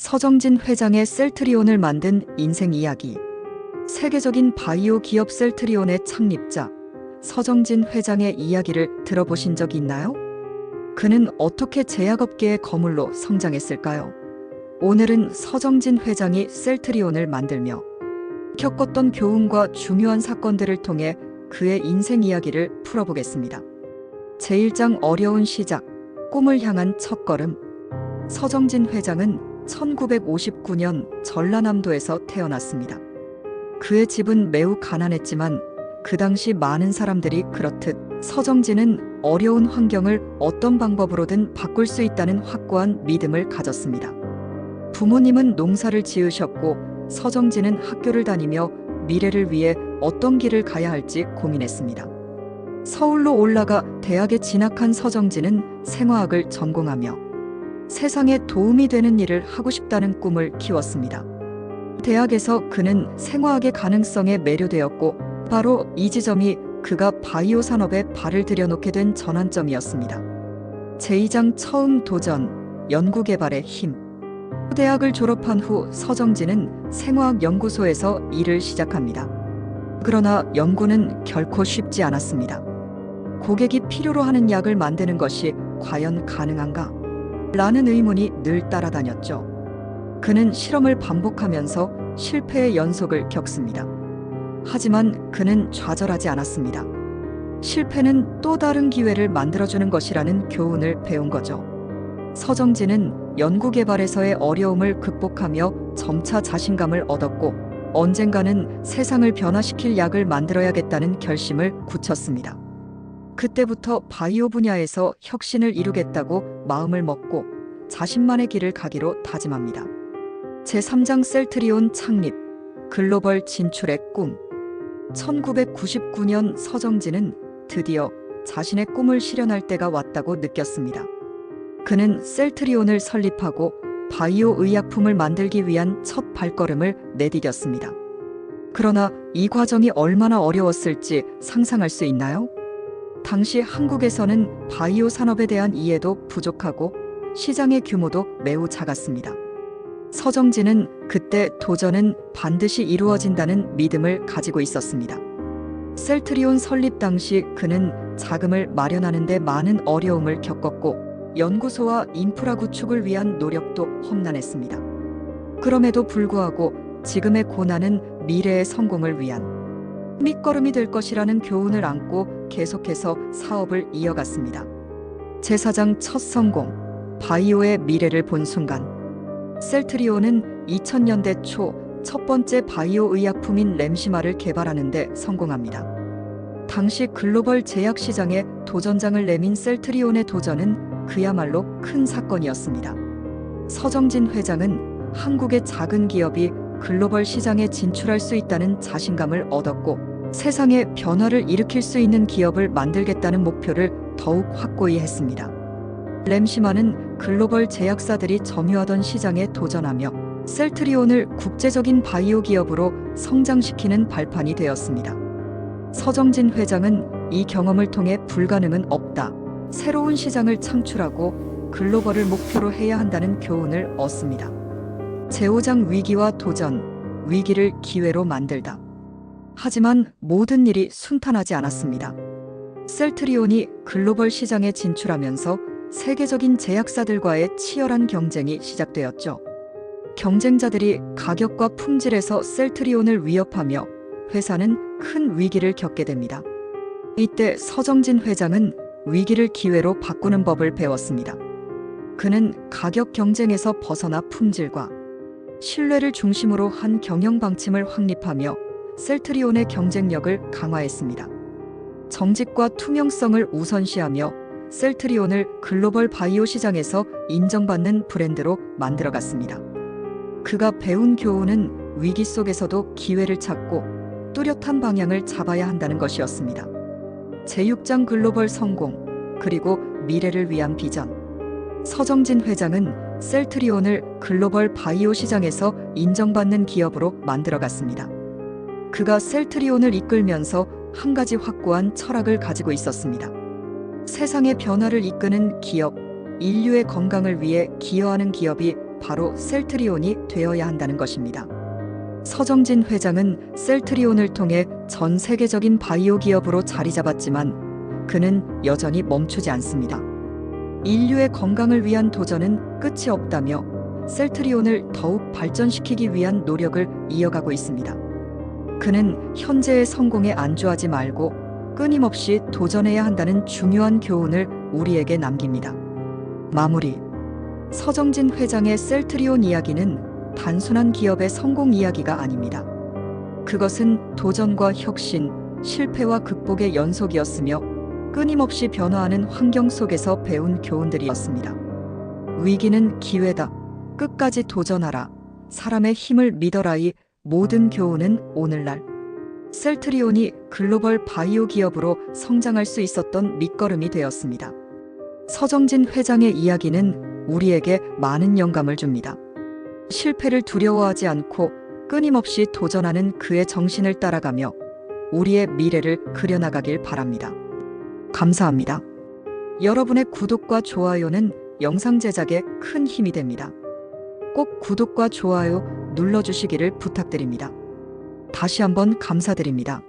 서정진 회장의 셀트리온을 만든 인생 이야기. 세계적인 바이오 기업 셀트리온의 창립자 서정진 회장의 이야기를 들어보신 적 있나요? 그는 어떻게 제약업계의 거물로 성장했을까요? 오늘은 서정진 회장이 셀트리온을 만들며 겪었던 교훈과 중요한 사건들을 통해 그의 인생 이야기를 풀어보겠습니다. 제1장 어려운 시작, 꿈을 향한 첫걸음. 서정진 회장은 1959년 전라남도에서 태어났습니다. 그의 집은 매우 가난했지만 그 당시 많은 사람들이 그렇듯 서정진은 어려운 환경을 어떤 방법으로든 바꿀 수 있다는 확고한 믿음을 가졌습니다. 부모님은 농사를 지으셨고 서정진은 학교를 다니며 미래를 위해 어떤 길을 가야 할지 고민했습니다. 서울로 올라가 대학에 진학한 서정진은 생화학을 전공하며 세상에 도움이 되는 일을 하고 싶다는 꿈을 키웠습니다. 대학에서 그는 생화학의 가능성에 매료되었고 바로 이 지점이 그가 바이오 산업에 발을 들여놓게 된 전환점이었습니다. 제2장 처음 도전, 연구개발의 힘. 대학을 졸업한 후 서정진은 생화학연구소에서 일을 시작합니다. 그러나 연구는 결코 쉽지 않았습니다. 고객이 필요로 하는 약을 만드는 것이 과연 가능한가? 라는 의문이 늘 따라다녔죠. 그는 실험을 반복하면서 실패의 연속을 겪습니다. 하지만 그는 좌절하지 않았습니다. 실패는 또 다른 기회를 만들어주는 것이라는 교훈을 배운 거죠. 서정진은 연구개발에서의 어려움을 극복하며 점차 자신감을 얻었고 언젠가는 세상을 변화시킬 약을 만들어야겠다는 결심을 굳혔습니다. 그때부터 바이오 분야에서 혁신을 이루겠다고 마음을 먹고 자신만의 길을 가기로 다짐합니다. 제3장 셀트리온 창립, 글로벌 진출의 꿈. 1999년 서정진은 드디어 자신의 꿈을 실현할 때가 왔다고 느꼈습니다. 그는 셀트리온을 설립하고 바이오 의약품을 만들기 위한 첫 발걸음을 내디뎠습니다. 그러나 이 과정이 얼마나 어려웠을지 상상할 수 있나요? 당시 한국에서는 바이오 산업에 대한 이해도 부족하고 시장의 규모도 매우 작았습니다. 서정진은 그때 도전은 반드시 이루어진다는 믿음을 가지고 있었습니다. 셀트리온 설립 당시 그는 자금을 마련하는 데 많은 어려움을 겪었고 연구소와 인프라 구축을 위한 노력도 험난했습니다. 그럼에도 불구하고 지금의 고난은 미래의 성공을 위한 밑거름이 될 것이라는 교훈을 안고 계속해서 사업을 이어갔습니다. 제4장 첫 성공, 바이오의 미래를 본 순간. 셀트리온은 2000년대 초 첫 번째 바이오 의약품인 램시마를 개발하는 데 성공합니다. 당시 글로벌 제약 시장에 도전장을 내민 셀트리온의 도전은 그야말로 큰 사건이었습니다. 서정진 회장은 한국의 작은 기업이 글로벌 시장에 진출할 수 있다는 자신감을 얻었고 세상에 변화를 일으킬 수 있는 기업을 만들겠다는 목표를 더욱 확고히 했습니다. 램시마는 글로벌 제약사들이 점유하던 시장에 도전하며 셀트리온을 국제적인 바이오 기업으로 성장시키는 발판이 되었습니다. 서정진 회장은 이 경험을 통해 불가능은 없다, 새로운 시장을 창출하고 글로벌을 목표로 해야 한다는 교훈을 얻습니다. 제5장 위기와 도전, 위기를 기회로 만들다. 하지만 모든 일이 순탄하지 않았습니다. 셀트리온이 글로벌 시장에 진출하면서 세계적인 제약사들과의 치열한 경쟁이 시작되었죠. 경쟁자들이 가격과 품질에서 셀트리온을 위협하며 회사는 큰 위기를 겪게 됩니다. 이때 서정진 회장은 위기를 기회로 바꾸는 법을 배웠습니다. 그는 가격 경쟁에서 벗어나 품질과 신뢰를 중심으로 한 경영 방침을 확립하며 셀트리온의 경쟁력을 강화했습니다. 정직과 투명성을 우선시하며 셀트리온을 글로벌 바이오 시장에서 인정받는 브랜드로 만들어갔습니다. 그가 배운 교훈은 위기 속에서도 기회를 찾고 뚜렷한 방향을 잡아야 한다는 것이었습니다. 제6장 글로벌 성공, 그리고 미래를 위한 비전. 서정진 회장은 셀트리온을 글로벌 바이오 시장에서 인정받는 기업으로 만들어갔습니다. 그가 셀트리온을 이끌면서 한 가지 확고한 철학을 가지고 있었습니다. 세상의 변화를 이끄는 기업, 인류의 건강을 위해 기여하는 기업이 바로 셀트리온이 되어야 한다는 것입니다. 서정진 회장은 셀트리온을 통해 전 세계적인 바이오 기업으로 자리 잡았지만 그는 여전히 멈추지 않습니다. 인류의 건강을 위한 도전은 끝이 없다며 셀트리온을 더욱 발전시키기 위한 노력을 이어가고 있습니다. 그는 현재의 성공에 안주하지 말고 끊임없이 도전해야 한다는 중요한 교훈을 우리에게 남깁니다. 마무리. 서정진 회장의 셀트리온 이야기는 단순한 기업의 성공 이야기가 아닙니다. 그것은 도전과 혁신, 실패와 극복의 연속이었으며 끊임없이 변화하는 환경 속에서 배운 교훈들이었습니다. 위기는 기회다. 끝까지 도전하라. 사람의 힘을 믿어라의 모든 교훈은 오늘날 셀트리온이 글로벌 바이오 기업으로 성장할 수 있었던 밑거름이 되었습니다. 서정진 회장의 이야기는 우리에게 많은 영감을 줍니다. 실패를 두려워하지 않고 끊임없이 도전하는 그의 정신을 따라가며 우리의 미래를 그려나가길 바랍니다. 감사합니다. 여러분의 구독과 좋아요는 영상 제작에 큰 힘이 됩니다. 꼭 구독과 좋아요 눌러주시기를 부탁드립니다. 다시 한번 감사드립니다.